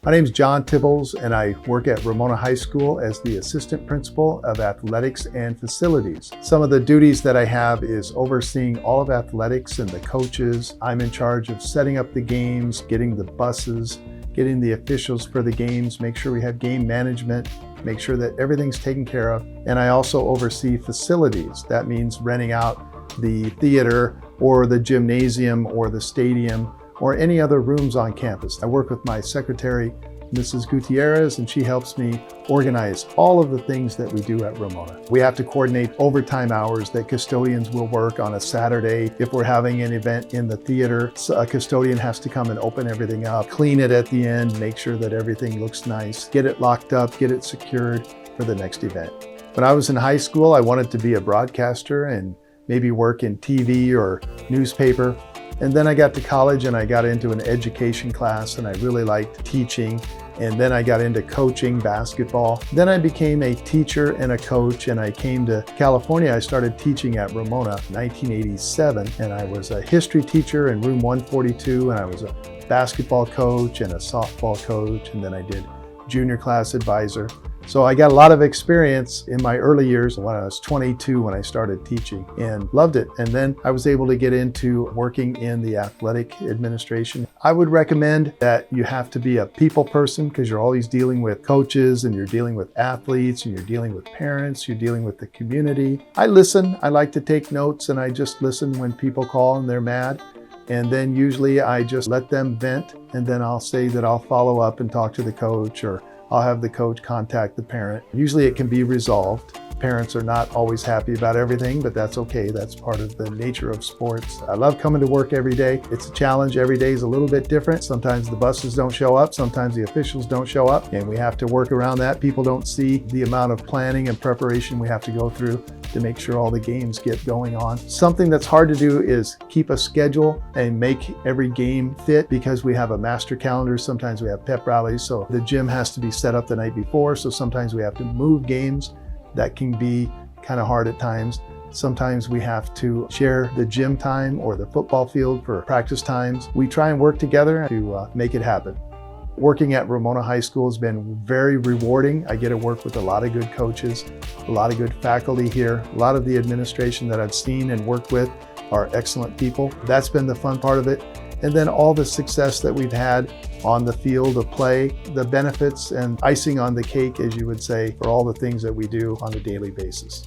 My name is John Tibbels, and I work at Ramona High School as the Assistant Principal of Athletics and Facilities. Some of the duties that I have is overseeing all of athletics and the coaches. I'm in charge of setting up the games, getting the buses, getting the officials for the games, make sure we have game management, make sure that everything's taken care of. And I also oversee facilities. That means renting out the theater or the gymnasium or the stadium or any other rooms on campus. I work with my secretary, Mrs. Gutierrez, and she helps me organize all of the things that we do at Ramona. We have to coordinate overtime hours that custodians will work on a Saturday. If we're having an event in the theater, a custodian has to come and open everything up, clean it at the end, make sure that everything looks nice, get it locked up, get it secured for the next event. When I was in high school, I wanted to be a broadcaster and maybe work in TV or newspaper. And then I got to college and I got into an education class and I really liked teaching. And then I got into coaching basketball. Then I became a teacher and a coach, and I came to California. I started teaching at Ramona in 1987, and I was a history teacher in room 142, and I was a basketball coach and a softball coach, and then I did junior class advisor. So I got a lot of experience in my early years when I was 22 when I started teaching and loved it. And then I was able to get into working in the athletic administration. I would recommend that you have to be a people person because you're always dealing with coaches and you're dealing with athletes and you're dealing with parents, you're dealing with the community. I listen, I like to take notes, and I just listen when people call and they're mad. And then usually I just let them vent, and then I'll say that I'll follow up and talk to the coach, or I'll have the coach contact the parent. Usually it can be resolved. Parents are not always happy about everything, but that's okay. That's part of the nature of sports. I love coming to work every day. It's a challenge. Every day is a little bit different. Sometimes the buses don't show up. Sometimes the officials don't show up, and we have to work around that. People don't see the amount of planning and preparation we have to go through to make sure all the games get going on. Something that's hard to do is keep a schedule and make every game fit because we have a master calendar. Sometimes we have pep rallies, so the gym has to be set up the night before. So sometimes we have to move games. That can be kind of hard at times. Sometimes we have to share the gym time or the football field for practice times. We try and work together to make it happen. Working at Ramona High School has been very rewarding. I get to work with a lot of good coaches, a lot of good faculty here. A lot of the administration that I've seen and worked with are excellent people. That's been the fun part of it. And then all the success that we've had on the field of play, the benefits and icing on the cake, as you would say, for all the things that we do on a daily basis.